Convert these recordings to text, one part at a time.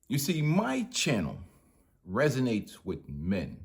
You see, my channel resonates with men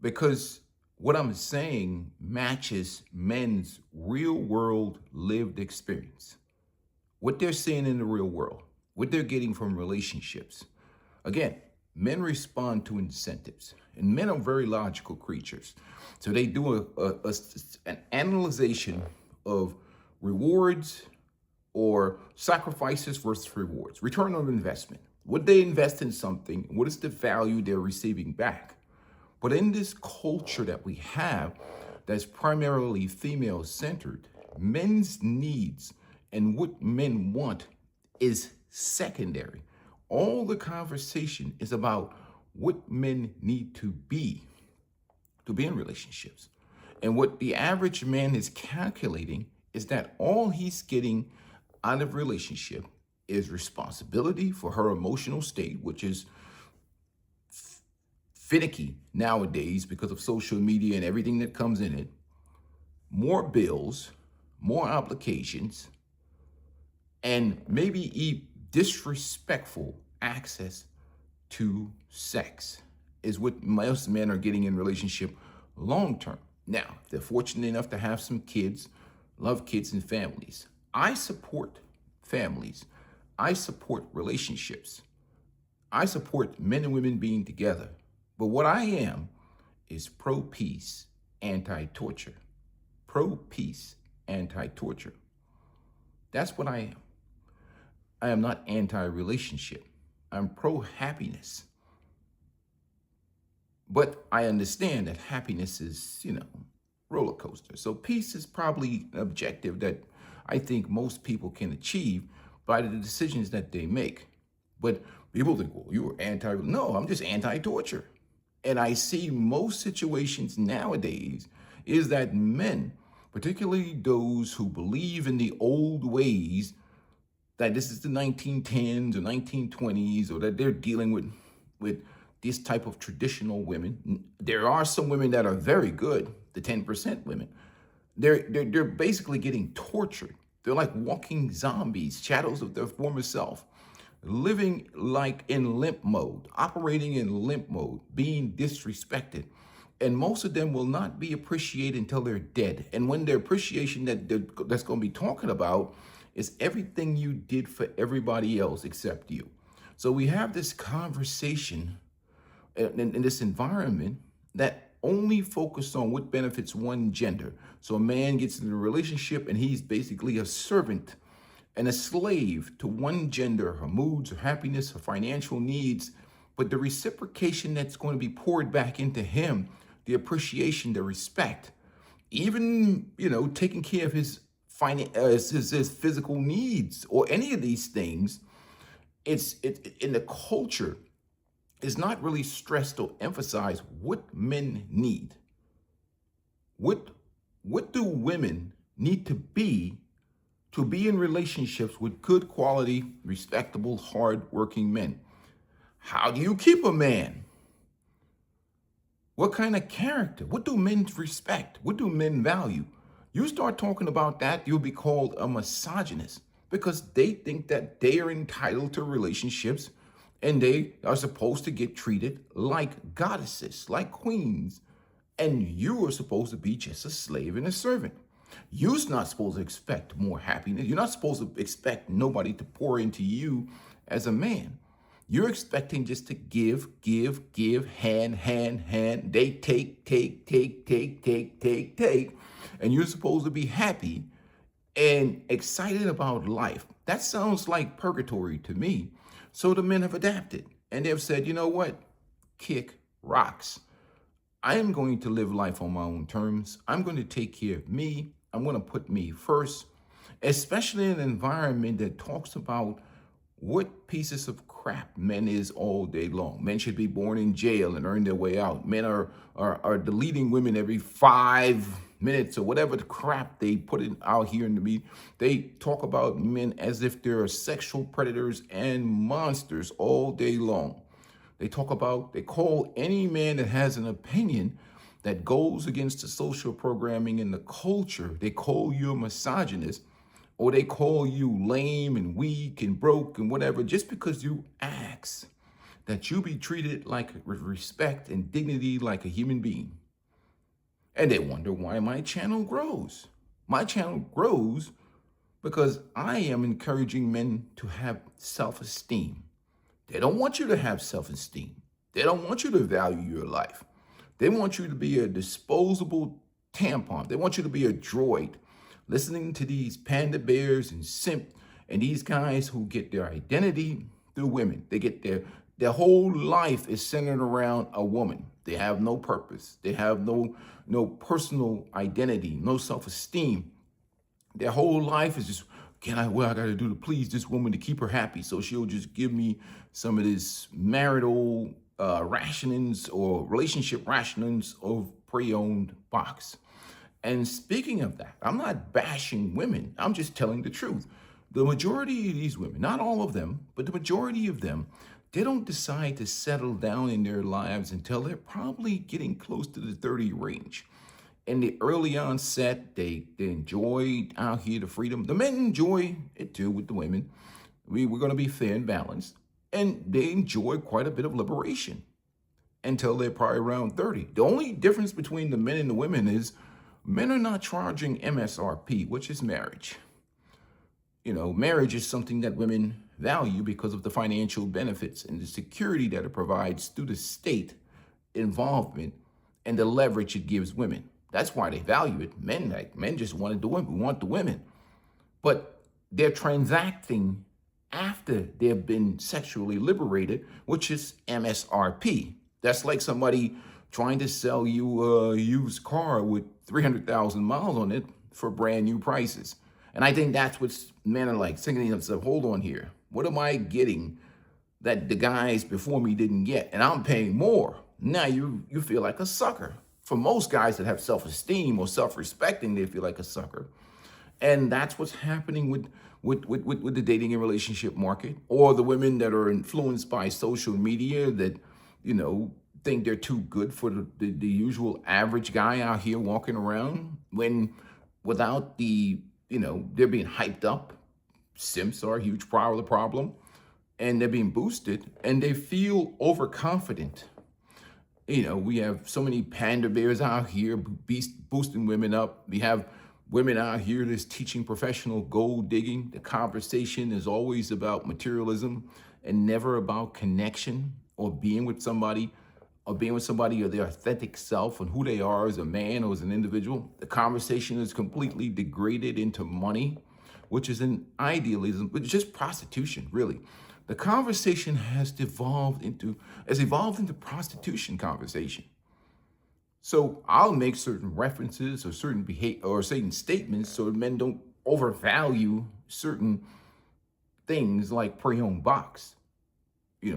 because what I'm saying matches men's real world lived experience. What they're seeing in the real world, what they're getting from relationships. Again, men respond to incentives, and men are very logical creatures. So they do an analyzation of rewards or sacrifices versus rewards, return on investment. Would they invest in something? What is the value they're receiving back? But in this culture that we have that's primarily female centered, men's needs and what men want is secondary. All the conversation is about what men need to be in relationships. And what the average man is calculating is that all he's getting out of relationship is responsibility for her emotional state, which is finicky nowadays because of social media and everything that comes in it, more bills, more obligations, and maybe disrespectful access to sex is what most men are getting in relationship long term. Now, if they're fortunate enough to have some kids, love kids and families. I support families. I support relationships. I support men and women being together. But what I am is pro peace, anti torture. Pro peace, anti torture. That's what I am. I am not anti relationship. I'm pro happiness. But I understand that happiness is, roller coaster. So peace is probably an objective that I think most people can achieve by the decisions that they make. But people think, well, you were anti. No, I'm just anti torture. And I see most situations nowadays is that men, particularly those who believe in the old ways, that this is the 1910s or 1920s, or that they're dealing with this type of traditional women. There are some women that are very good, the 10% women. They're basically getting tortured. They're like walking zombies, shadows of their former self, living like in limp mode, operating in limp mode, being disrespected. And most of them will not be appreciated until they're dead. And when their appreciation that's going to be talking about is everything you did for everybody else except you. So we have this conversation in this environment that only focused on what benefits one gender. So a man gets into a relationship and he's basically a servant and a slave to one gender, her moods, her happiness, her financial needs. But the reciprocation that's going to be poured back into him, the appreciation, the respect, even, taking care of his his physical needs or any of these things, it's in the culture is not really stressed or emphasized what men need. What do women need to be in relationships with good quality, respectable, hard-working men? How do you keep a man? What kind of character? What do men respect? What do men value? You start talking about that, you'll be called a misogynist because they think that they are entitled to relationships and they are supposed to get treated like goddesses, like queens. And you are supposed to be just a slave and a servant. You're not supposed to expect more happiness. You're not supposed to expect nobody to pour into you as a man. You're expecting just to give, hand. They take. And you're supposed to be happy and excited about life. That sounds like purgatory to me. So the men have adapted and they've said, you know what? Kick rocks. I am going to live life on my own terms. I'm going to take care of me. I'm going to put me first, especially in an environment that talks about what pieces of crap men is all day long. Men should be born in jail and earn their way out. Men are deleting women every 5 minutes or whatever the crap they put it out here in the media. They talk about men as if they're sexual predators and monsters all day long. They call any man that has an opinion that goes against the social programming and the culture, they call you a misogynist, or they call you lame and weak and broke and whatever, just because you ask. that you be treated like with respect and dignity like a human being. And they wonder why my channel grows. My channel grows because I am encouraging men to have self-esteem. They don't want you to have self-esteem. They don't want you to value your life. They want you to be a disposable tampon. They want you to be a droid, listening to these panda bears and simp and these guys who get their identity through women. They get their whole life is centered around a woman. They have no purpose. They have no personal identity, no self-esteem. Their whole life is just, what I gotta do to please this woman to keep her happy, so she'll just give me some of this marital rationings or relationship rationings of pre-owned box. And speaking of that, I'm not bashing women. I'm just telling the truth. The majority of these women, not all of them, but the majority of them, they don't decide to settle down in their lives until they're probably getting close to the 30 range. In the early onset, they enjoy out here the freedom. The men enjoy it too with the women. We're going to be fair and balanced. And they enjoy quite a bit of liberation until they're probably around 30. The only difference between the men and the women is men are not charging MSRP, which is marriage. Marriage is something that women value because of the financial benefits and the security that it provides through the state involvement and the leverage it gives women. That's why they value it. Men just want the women. But they're transacting after they've been sexually liberated, which is MSRP. That's like somebody trying to sell you a used car with 300,000 miles on it for brand new prices. And I think that's what men are like, thinking to themselves, hold on here. What am I getting that the guys before me didn't get? And I'm paying more. Now you feel like a sucker. For most guys that have self-esteem or self-respecting, they feel like a sucker. And that's what's happening with the dating and relationship market, or the women that are influenced by social media that, think they're too good for the usual average guy out here walking around, when without they're being hyped up. Simps are a huge part of the problem, and they're being boosted, and they feel overconfident. We have so many panda bears out here boosting women up. We have women out here that's teaching professional gold digging. The conversation is always about materialism and never about connection or being with somebody or their authentic self and who they are as a man or as an individual. The conversation is completely degraded into money, which is an idealism, but it's just prostitution, really. The conversation has evolved into prostitution conversation. So I'll make certain references or certain behavior or certain statements so that men don't overvalue certain things like pre-owned box.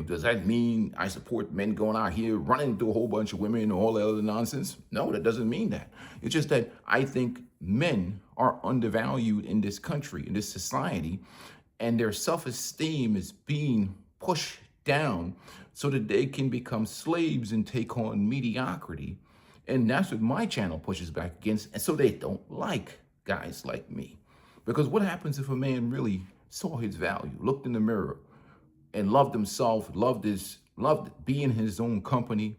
Does that mean I support men going out here running into a whole bunch of women and all that other nonsense? No, that doesn't mean that. It's just that I think men are undervalued in this country, in this society, and their self-esteem is being pushed down so that they can become slaves and take on mediocrity. And that's what my channel pushes back against. And so they don't like guys like me. Because what happens if a man really saw his value, looked in the mirror, and loved himself, loved being in his own company,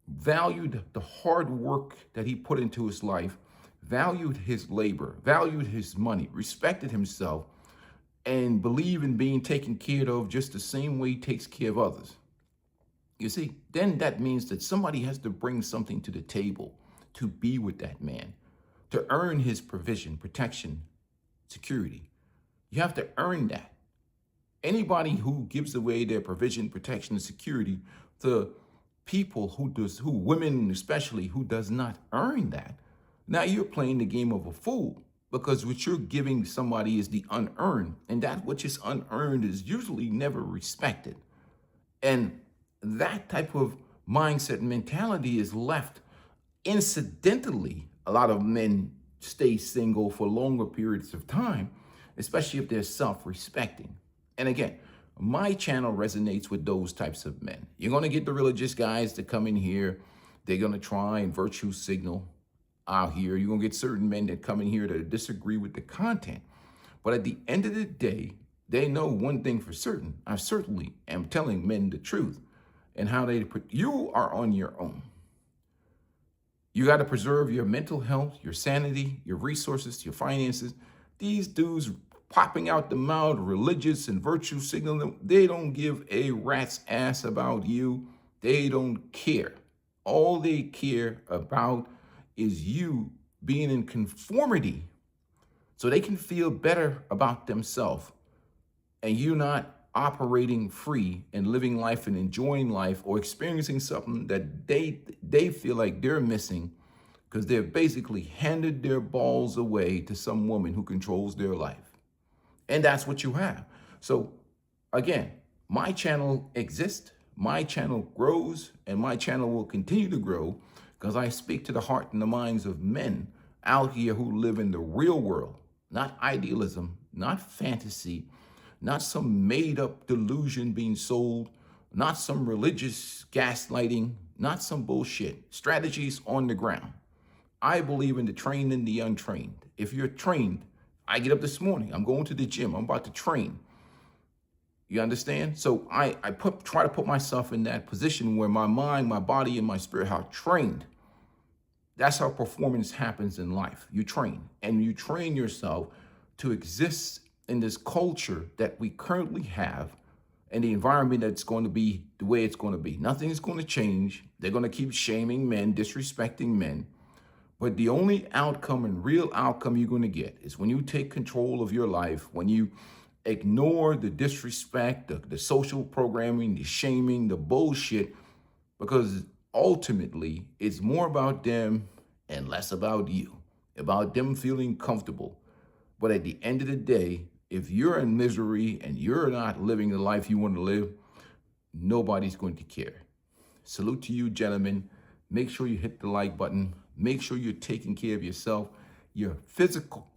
valued the hard work that he put into his life, valued his labor, valued his money, respected himself, and believe in being taken care of just the same way he takes care of others. You see, then that means that somebody has to bring something to the table to be with that man, to earn his provision, protection, security. You have to earn that. Anybody who gives away their provision, protection, and security to people women especially, who does not earn that, now you're playing the game of a fool, because what you're giving somebody is the unearned, and that which is unearned is usually never respected. And that type of mindset and mentality is left incidentally. A lot of men stay single for longer periods of time, especially if they're self-respecting. And again, my channel resonates with those types of men. You're going to get the religious guys that come in here. They're going to try and virtue signal out here. You're going to get certain men that come in here that disagree with the content. But at the end of the day, They know one thing for certain. I certainly am telling men the truth and how they put you are on your own. You got to preserve your mental health, your sanity, your resources, your finances. These dudes popping out the mouth, religious and virtue signaling, they don't give a rat's ass about you. They don't care. All they care about is you being in conformity so they can feel better about themselves and you not operating free and living life and enjoying life or experiencing something that they feel like they're missing because they've basically handed their balls away to some woman who controls their life. And that's what you have. So again, my channel exists, my channel grows, and my channel will continue to grow because I speak to the heart and the minds of men out here who live in the real world, not idealism, not fantasy, not some made up delusion being sold, not some religious gaslighting, not some bullshit. Strategies on the ground. I believe in the trained and the untrained. If you're trained, I get up this morning, I'm going to the gym, I'm about to train. You understand? So I try to put myself in that position where my mind, my body, and my spirit are trained. That's how performance happens in life. You train, and you train yourself to exist in this culture that we currently have and the environment that's going to be the way it's going to be. Nothing is going to change. They're going to keep shaming men, disrespecting men. But the only outcome and real outcome you're going to get is when you take control of your life, when you ignore the disrespect, the social programming, the shaming, the bullshit, because ultimately it's more about them and less about you, about them feeling comfortable. But at the end of the day, if you're in misery and you're not living the life you want to live, nobody's going to care. Salute to you, gentlemen. Make sure you hit the like button. Make sure you're taking care of yourself. Your physical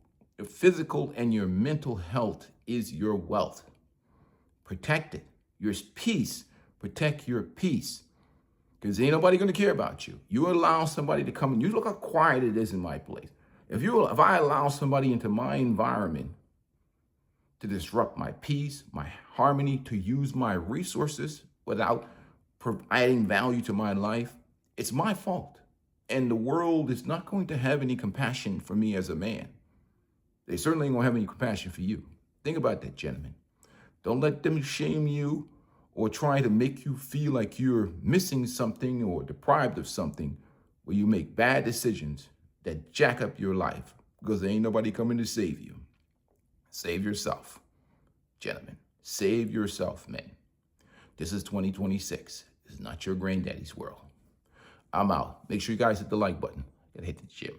and your mental health is your wealth. Protect it. Your peace. Protect your peace. Because ain't nobody going to care about you. You allow somebody to come in. You look how quiet it is in my place. If I allow somebody into my environment to disrupt my peace, my harmony, to use my resources without providing value to my life, it's my fault. And the world is not going to have any compassion for me as a man. They certainly ain't going to have any compassion for you. Think about that, gentlemen. Don't let them shame you or try to make you feel like you're missing something or deprived of something where you make bad decisions that jack up your life because there ain't nobody coming to save you. Save yourself, gentlemen. Save yourself, men. This is 2026. This is not your granddaddy's world. I'm out. Make sure you guys hit the like button. Gotta hit the gym.